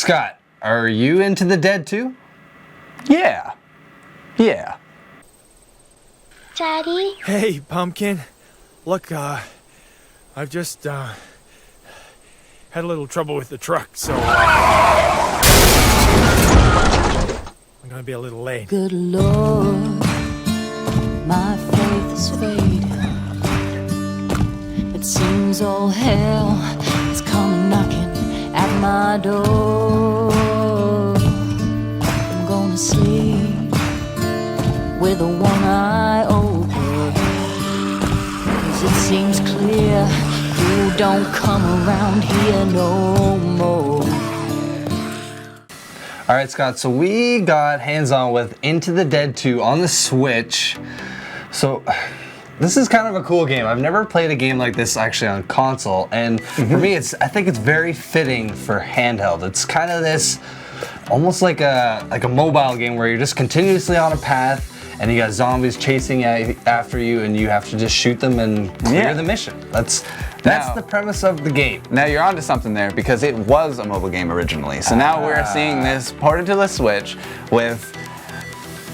Scott, are you into the dead too? Yeah. Yeah. Daddy? Hey, Pumpkin. Look, I've just, had a little trouble with the truck, so, I'm gonna be a little late. Good Lord, my faith is fading. It seems all hell is coming knocking at my door. I'm gonna sleep with one eye open, 'cause it seems clear you don't come around here no more. All right, Scott, so we got hands-on with Into the Dead 2 on the Switch. So this is kind of a cool game. I've never played a game like this actually on console, and for me, I think it's very fitting for handheld. It's kind of this, almost like a mobile game where you're just continuously on a path, and you got zombies chasing after you, and you have to just shoot them and clear the mission. That's the premise of the game. Now you're onto something there, because it was a mobile game originally. So now we're seeing this ported to the Switch with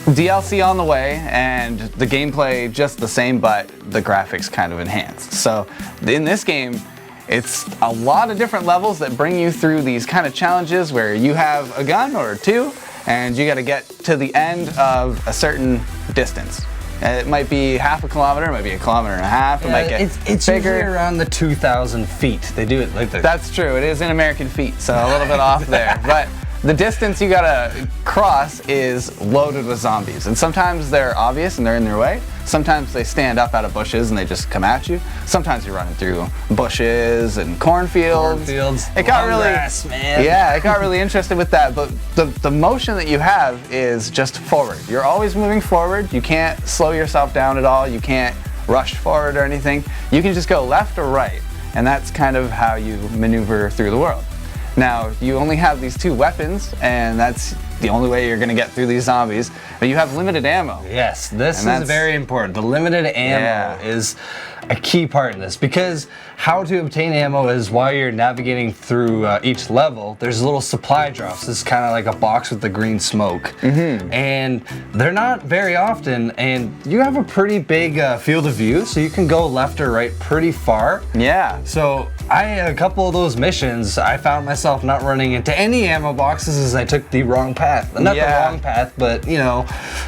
DLC on the way and the gameplay just the same, but the graphics kind of enhanced. So in this game, it's a lot of different levels that bring you through these kind of challenges where you have a gun or two and you got to get to the end of a certain distance. It might be half a kilometer, it might be a kilometer and a half, it might get it's bigger. usually around the 2,000 feet. They do it like that. That's true, it is in American feet, so a little bit off there. But the distance you gotta cross is loaded with zombies. And sometimes they're obvious and they're in their way. Sometimes they stand up out of bushes and they just come at you. Sometimes you're running through bushes and cornfields. It got really, grass, man. yeah, it got really interested with that. But the motion that you have is just forward. You're always moving forward. You can't slow yourself down at all. You can't rush forward or anything. You can just go left or right. And that's kind of how you maneuver through the world. Now, you only have these two weapons, and that's the only way you're going to get through these zombies, but you have limited ammo. Yes, this is very important. The limited ammo is a key part in this, because how to obtain ammo is while you're navigating through each level, there's little supply drops. This is kind of like a box with the green smoke. And they're not very often, and you have a pretty big field of view, so you can go left or right pretty far. Yeah. So a couple of those missions, I found myself not running into any ammo boxes as I took the wrong path. Not the wrong path, but you know,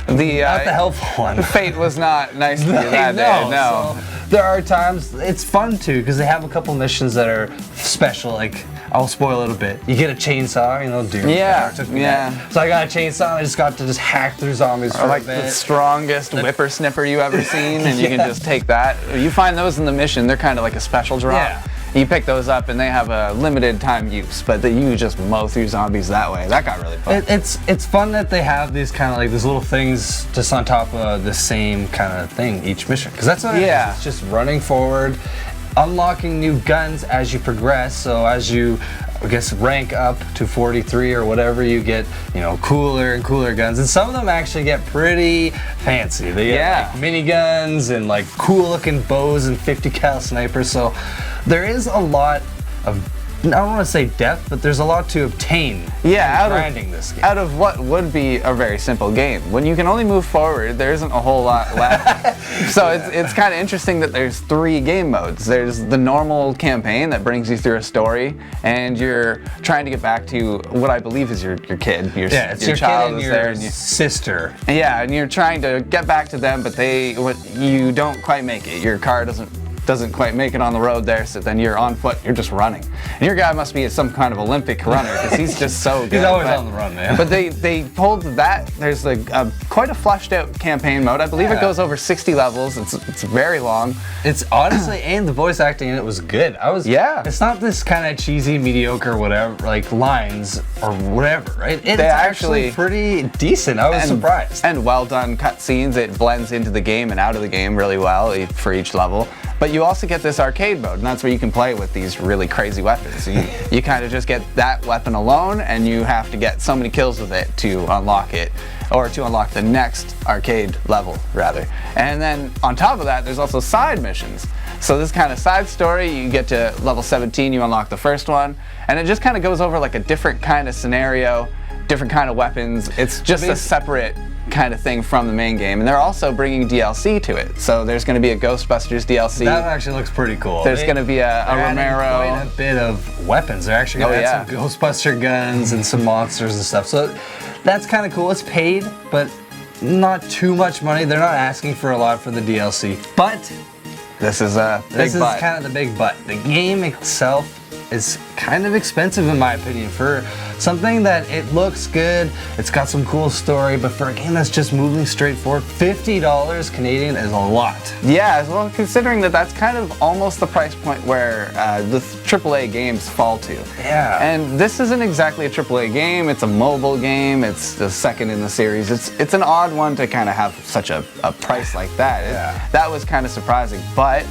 not the helpful one. Fate was not nice to you that day, no. So there are times, it's fun too, because they have a couple missions that are special, like, I'll spoil a little bit. You get a chainsaw, you know, dude. So I got a chainsaw and I just got to just hack through zombies for like a bit. the strongest whippersnipper you ever seen, and you can just take that. You find those in the mission, they're kind of like a special drop. Yeah. You pick those up and they have a limited time use, but you just mow through zombies that way. That got really fun. It's fun that they have these kind of like these little things just on top of the same kind of thing each mission, because that's what it is. It's just running forward, unlocking new guns as you progress. So as you, I guess, rank up to 43 or whatever, you get, you know, cooler and cooler guns, and some of them actually get pretty fancy. They get like miniguns and like cool looking bows and 50 cal snipers. So there is a lot of, I don't want to say depth, but there's a lot to obtain. Grinding this game. Out of what would be a very simple game. When you can only move forward, there isn't a whole lot left. So it's kind of interesting that there's 3 game modes. There's the normal campaign that brings you through a story, and you're trying to get back to what I believe is your kid. It's your child kid and is there, your sister. Yeah, and you're trying to get back to them, but you don't quite make it. Your car doesn't quite make it on the road there, so then you're on foot, you're just running. And your guy must be some kind of Olympic runner, because he's just so good. He's always on the run, man. But they pulled that, there's quite a fleshed out campaign mode. I believe it goes over 60 levels, it's very long. It's honestly, and the voice acting in it was good. It's not this kind of cheesy, mediocre, whatever, like lines or whatever, right? It's actually pretty decent. I was surprised. And well done cutscenes. It blends into the game and out of the game really well for each level. But you also get this arcade mode, and that's where you can play with these really crazy weapons. You kind of just get that weapon alone, and you have to get so many kills with it to unlock it, or to unlock the next arcade level, rather. And then on top of that, there's also side missions. So this kind of side story, you get to level 17, you unlock the first one, and it just kind of goes over like a different kind of scenario, different kind of weapons. It's just a separate kind of thing from the main game, and they're also bringing DLC to it. So there's going to be a Ghostbusters DLC. That actually looks pretty cool. There's going to be a Romero. Quite a bit of weapons. They're actually going to add some Ghostbuster guns and some monsters and stuff. So that's kind of cool. It's paid, but not too much money. They're not asking for a lot for the DLC. But this is a big this but. is kind of the big but. The game itself is kind of expensive in my opinion for something that it looks good, it's got some cool story, but for a game that's just moving straight forward, $50 Canadian is a lot. Yeah, well, considering that that's kind of almost the price point where the AAA games fall to. Yeah. And this isn't exactly a AAA game, it's a mobile game, it's the second in the series. It's an odd one to kind of have such a price like that. Yeah. That was kind of surprising, but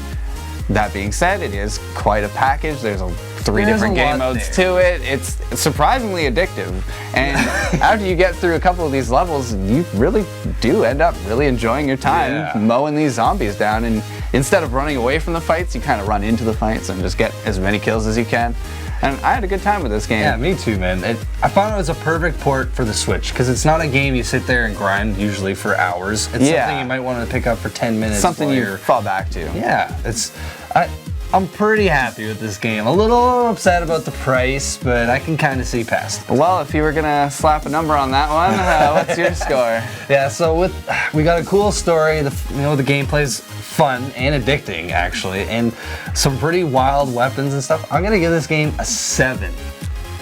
that being said, it is quite a package. There's three different game modes to it. It's surprisingly addictive. And after you get through a couple of these levels, you really do end up really enjoying your time mowing these zombies down. And instead of running away from the fights, you kind of run into the fights and just get as many kills as you can. And I had a good time with this game. Yeah, me too, man. I found it was a perfect port for the Switch because it's not a game you sit there and grind usually for hours. It's something you might want to pick up for 10 minutes. Something you fall back to. Yeah, I'm pretty happy with this game. A little upset about the price, but I can kind of see past it. Well, if you were gonna slap a number on that one, what's your score? Yeah, so we got a cool story. The gameplay's fun and addicting actually, and some pretty wild weapons and stuff. I'm gonna give this game a 7.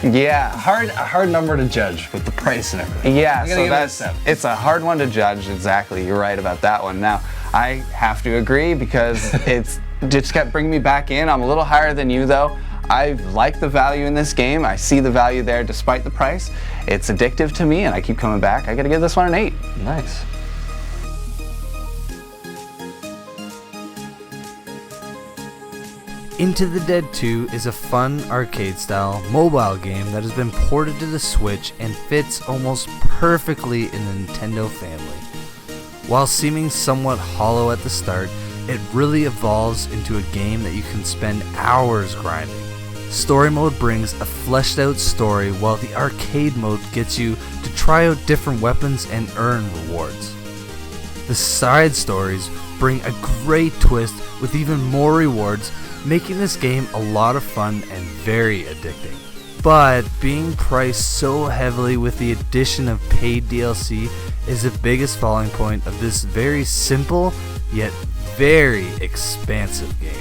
Yeah, a hard number to judge with the price and everything. Yeah, I'm gonna give it a 7. It's a hard one to judge. Exactly, you're right about that one. Now, I have to agree because it's just kept bringing me back in. I'm a little higher than you though. I like the value in this game. I see the value there despite the price. It's addictive to me and I keep coming back. I gotta give this one an 8. Nice. Into the Dead 2 is a fun arcade-style mobile game that has been ported to the Switch and fits almost perfectly in the Nintendo family. While seeming somewhat hollow at the start, it really evolves into a game that you can spend hours grinding. Story mode brings a fleshed out story, while the arcade mode gets you to try out different weapons and earn rewards. The side stories bring a great twist with even more rewards, making this game a lot of fun and very addicting. But being priced so heavily with the addition of paid DLC is the biggest falling point of this very simple yet very expansive game.